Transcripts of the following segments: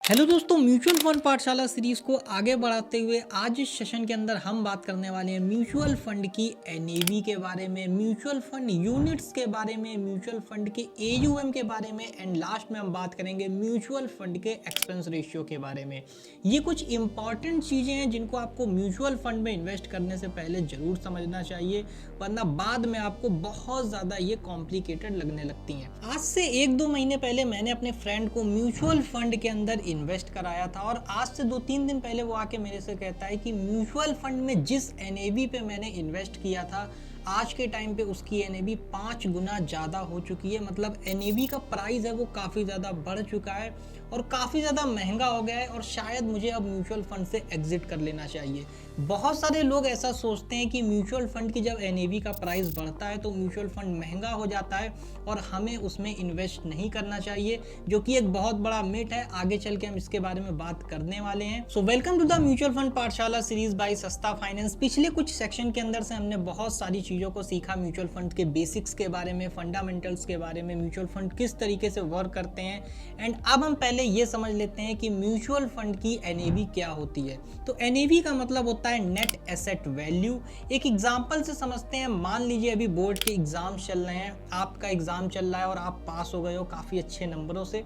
Hello दोस्तों, mutual fund Pathshala series को आगे बढ़ाते हुए आज इस सेशन के अंदर हम बात करने वाले हैं म्यूचुअल फंड की एनएवी के बारे में, म्यूचुअल फंड यूनिट्स के बारे में, म्यूचुअल फंड के एयूएम के बारे में एंड लास्ट में हम बात करेंगे म्यूचुअल फंड के एक्सपेंस रेशियो के बारे में। ये कुछ इंपॉर्टेंट चीज़ें हैं जिनको आपको म्यूचुअल फंड में इन्वेस्ट करने से पहले ज़रूर समझना चाहिए, वरना बाद में आपको बहुत ज़्यादा ये कॉम्प्लिकेटेड लगने लगती हैं। आज से 1-2 महीने पहले मैंने अपने फ्रेंड को म्यूचुअल फंड के अंदर इन्वेस्ट कराया था और आज से 2-3 दिन पहले वो आके मेरे से कहता है कि म्यूचुअल फंड में जिस एनएवी पे मैंने इन्वेस्ट किया था आज के टाइम पे उसकी एनएवी 5 गुना ज़्यादा हो चुकी है। मतलब एनएवी का प्राइस है वो काफ़ी ज़्यादा बढ़ चुका है और काफ़ी ज़्यादा महंगा हो गया है और शायद मुझे अब म्यूचुअल फंड से एग्जिट कर लेना चाहिए। बहुत सारे लोग ऐसा सोचते हैं कि म्यूचुअल फंड की जब एनएवी का प्राइस बढ़ता है तो म्यूचुअल फंड महंगा हो जाता है और हमें उसमें इन्वेस्ट नहीं करना चाहिए, जो कि एक बहुत बड़ा मिथ है। आगे चल के हम इसके बारे में बात करने वाले हैं। So welcome to the mutual fund Pathshala series by Sasta finance. पिछले कुछ सेक्शन के अंदर से हमने बहुत सारी चीज़ों को सीखा, म्यूचुअल फंड के बेसिक्स के बारे में, फंडामेंटल्स के बारे में, म्यूचुअल फंड किस तरीके से वर्क करते हैं एंड अब हम पहले ये समझ लेते हैं कि म्यूचुअल फंड की एनएवी क्या होती है। तो एनएवी का मतलब होता है नेट एसेट वैल्यू। एक एग्जांपल से समझते हैं। मान लीजिए अभी बोर्ड के एग्जाम चल रहे हैं, आपका एग्जाम चल रहा है और आप पास हो गए हो काफ़ी अच्छे नंबरों से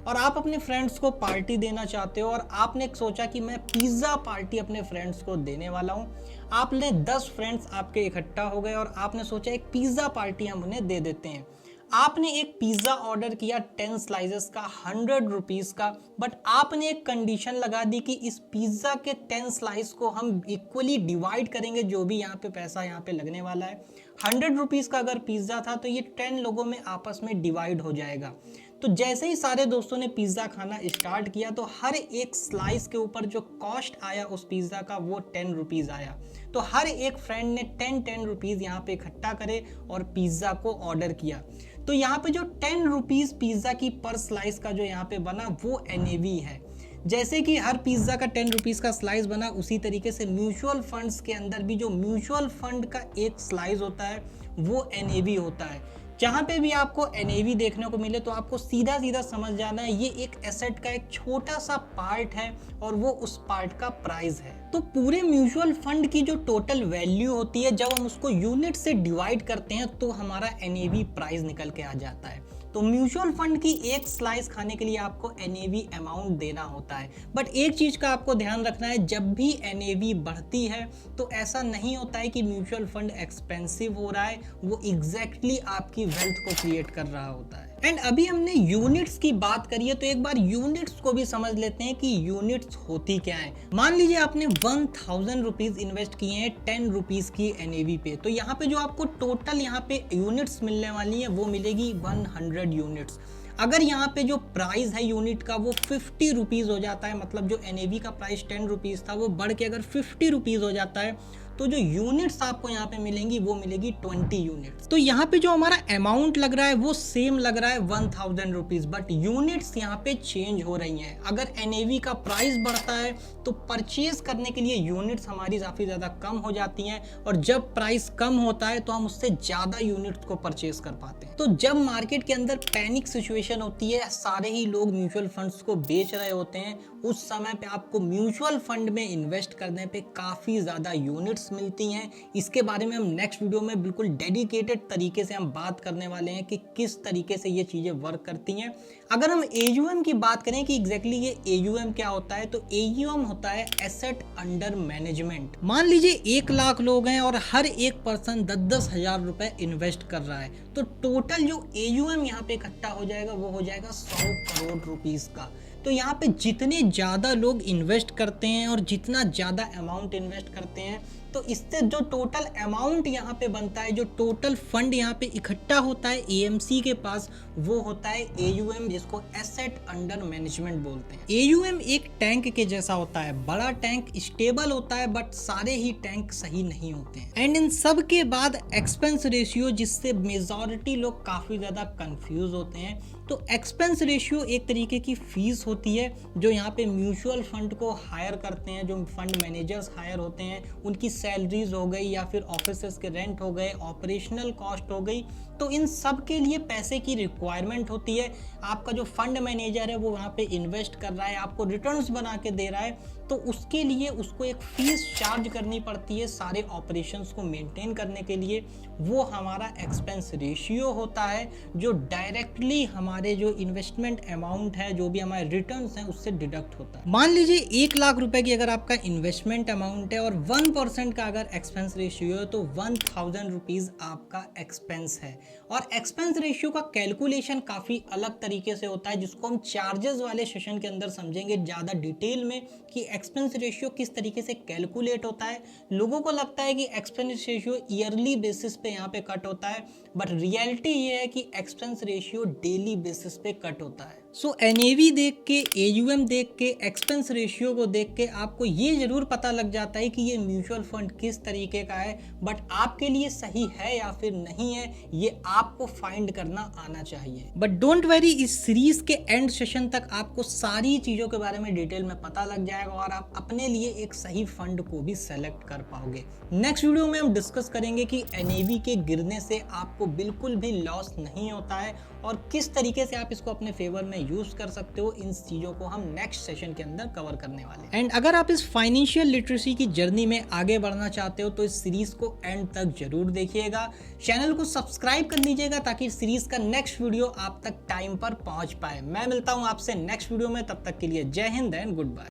और आप अपने फ्रेंड्स को पार्टी देना चाहते हो और आपने सोचा कि मैं पिज़्ज़ा पार्टी अपने फ्रेंड्स को देने वाला हूँ। आपने 10 फ्रेंड्स आपके इकट्ठा हो गए और आपने सोचा एक पिज़्ज़ा पार्टी हम उन्हें दे देते हैं। आपने एक पिज़्ज़ा ऑर्डर किया 10 स्लाइसेस का 100 रुपीज़ का, बट आपने एक कंडीशन लगा दी कि इस पिज़्ज़ा के 10 स्लाइस को हम इक्वली डिवाइड करेंगे, जो भी यहाँ पे पैसा यहाँ पे लगने वाला है। 100 रुपीज़ का अगर पिज़्ज़ा था तो ये 10 लोगों में आपस में डिवाइड हो जाएगा। तो जैसे ही सारे दोस्तों ने पिज़्ज़ा खाना स्टार्ट किया तो हर एक स्लाइस के ऊपर जो कॉस्ट आया उस पिज़्ज़ा का वो 10 रुपीज़ आया। तो हर एक फ्रेंड ने 10 रुपीज़ यहाँ पे इकट्ठा करे और पिज़्ज़ा को ऑर्डर किया। तो यहाँ पे जो 10 रुपीज़ पिज़्ज़ा की पर स्लाइस का जो यहाँ पे बना वो एनएवी है। जैसे कि हर पिज़्ज़ा का 10 रुपीज़ का स्लाइस बना, उसी तरीके से म्यूचुअल फंड्स के अंदर भी जो म्यूचुअल फंड का एक स्लाइस होता है वो एनएवी होता है। जहाँ पे भी आपको एनएवी देखने को मिले तो आपको सीधा सीधा समझ जाना है ये एक एसेट का एक छोटा सा पार्ट है और वो उस पार्ट का प्राइस है। तो पूरे म्यूचुअल फंड की जो टोटल वैल्यू होती है, जब हम उसको यूनिट से डिवाइड करते हैं तो हमारा एनएवी प्राइस निकल के आ जाता है। तो म्यूचुअल फंड की एक स्लाइस खाने के लिए आपको एनएवी अमाउंट देना होता है। बट एक चीज का आपको ध्यान रखना है, जब भी एनएवी बढ़ती है तो ऐसा नहीं होता है कि म्यूचुअल फंड एक्सपेंसिव हो रहा है, वो एग्जैक्टली आपकी वेल्थ को क्रिएट कर रहा होता है। एंड अभी हमने यूनिट्स की बात करी है तो एक बार यूनिट्स को भी समझ लेते हैं कि यूनिट्स होती क्या है। मान लीजिए आपने 1000 रुपीज इन्वेस्ट किए हैं 10 रुपीज की एनएवी पे, तो यहाँ पे जो आपको टोटल यहाँ पे यूनिट्स मिलने वाली है वो मिलेगी 100 यूनिट्स। अगर यहाँ पे जो प्राइस है यूनिट का वो 50 रुपीज़ हो जाता है, मतलब जो एनएवी का प्राइस 10 रुपीज़ था वो बढ़ के अगर 50 रुपीज़ हो जाता है तो जो यूनिट्स आपको यहाँ पे मिलेंगी वो मिलेगी 20 यूनिट्स। तो यहाँ पे जो हमारा अमाउंट लग रहा है वो सेम लग रहा है 1000 रुपीज़, बट यूनिट्स यहाँ पे चेंज हो रही हैं। अगर एनएवी का प्राइस बढ़ता है तो परचेज करने के लिए यूनिट्स हमारी काफ़ी ज़्यादा कम हो जाती हैं और जब प्राइस कम होता है तो हम उससे ज़्यादा यूनिट्स को परचेज कर पाते हैं। तो जब मार्केट के अंदर पैनिक सिचुएशन होती है, सारे ही लोग म्यूचुअल फंड्स को बेच रहे होते हैं, उस समय पे आपको म्यूचुअल फंड में इन्वेस्ट करने पे काफ़ी ज़्यादा यूनिट्स मिलती हैं। इसके बारे में हम नेक्स्ट वीडियो में बिल्कुल डेडिकेटेड तरीके से हम बात करने वाले हैं कि किस तरीके से ये चीज़ें वर्क करती हैं। अगर हम एयूएम की बात करें कि एग्जैक्टली ये एयूएम क्या होता है, तो एयूएम होता है एसेट अंडर मैनेजमेंट। मान लीजिए 1 लाख लोग हैं और हर एक पर्सन 10-10 हजार रुपए इन्वेस्ट कर रहा है, तो टोटल जो एयूएम यहाँ पे इकट्ठा हो जाएगा वो हो जाएगा 100 करोड़ रुपीस का। तो यहाँ पे जितने ज़्यादा लोग इन्वेस्ट करते हैं और जितना ज़्यादा अमाउंट इन्वेस्ट करते हैं तो इससे जो टोटल अमाउंट यहाँ पे बनता है, जो टोटल फंड यहाँ पे इकट्ठा होता है एएमसी के पास, वो होता है एयूएम, जिसको एसेट अंडर मैनेजमेंट बोलते हैं। एयूएम एक टैंक के जैसा होता है, बड़ा टैंक स्टेबल होता है बट सारे ही टैंक सही नहीं होते हैं। एंड इन सब के बाद एक्सपेंस रेशियो, जिससे मेजॉरिटी लोग काफ़ी ज़्यादा कंफ्यूज होते हैं। तो एक्सपेंस रेशियो एक तरीके की फीस होती है जो यहाँ पे म्यूचुअल फंड को हायर करते हैं, जो फंड मैनेजर्स हायर होते हैं, उनकी सैलरीज हो गई या फिर ऑफिसेस के रेंट हो गए, ऑपरेशनल कॉस्ट हो गई, तो इन सब के लिए पैसे की रिक्वायरमेंट होती है। आपका जो फंड मैनेजर है वो वहाँ पे इन्वेस्ट कर रहा है, आपको रिटर्न्स बना के दे रहा है, तो उसके लिए उसको एक फीस चार्ज करनी पड़ती है सारे ऑपरेशंस को मेंटेन करने के लिए। वो हमारा एक्सपेंस रेशियो होता है जो डायरेक्टली हमारे जो इन्वेस्टमेंट अमाउंट है, जो भी हमारे रिटर्न्स हैं, उससे डिडक्ट होता है। मान लीजिए 1 लाख रुपए की अगर आपका इन्वेस्टमेंट अमाउंट है और 1% का अगर एक्सपेंस रेशियो है, तो 1000 रुपीज आपका एक्सपेंस है। और एक्सपेंस रेशियो का कैलकुलेशन काफ़ी अलग तरीके से होता है, जिसको हम चार्जेस वाले सेशन के अंदर समझेंगे ज़्यादा डिटेल में कि एक्सपेंस रेशियो किस तरीके से कैलकुलेट होता है। लोगों को लगता है कि एक्सपेंस रेशियो ईयरली बेसिस पे यहाँ पे कट होता है, बट रियलिटी ये है कि एक्सपेंस रेशियो डेली बेसिस पे कट होता है। सो एनएवी देख के, एयूएम देख के, एक्सपेंस रेशियो को देख के आपको ये जरूर पता लग जाता है कि ये म्यूचुअल फंड किस तरीके का है, बट आपके लिए सही है या फिर नहीं है ये आपको फाइंड करना आना चाहिए। बट डोंट वरी, इस सीरीज के एंड सेशन तक आपको सारी चीजों के बारे में डिटेल में पता लग जाएगा और आप अपने लिए एक सही फंड को भी सेलेक्ट कर पाओगे। नेक्स्ट वीडियो में हम डिस्कस करेंगे कि एनएवी के गिरने से आपको बिल्कुल भी लॉस नहीं होता है और किस तरीके से आप इसको अपने फेवर में यूज कर सकते हो। इन चीजों को हम नेक्स्ट सेशन के अंदर कवर करने वाले हैं। एंड अगर आप इस फाइनेंशियल लिटरेसी की जर्नी में आगे बढ़ना चाहते हो तो इस सीरीज को एंड तक जरूर देखिएगा। चैनल को सब्सक्राइब कर लीजिएगा ताकि सीरीज का नेक्स्ट वीडियो आप तक टाइम पर पहुंच पाए। मैं मिलता हूं आपसे नेक्स्ट वीडियो में, तब तक के लिए जय हिंद एंड गुड बाय।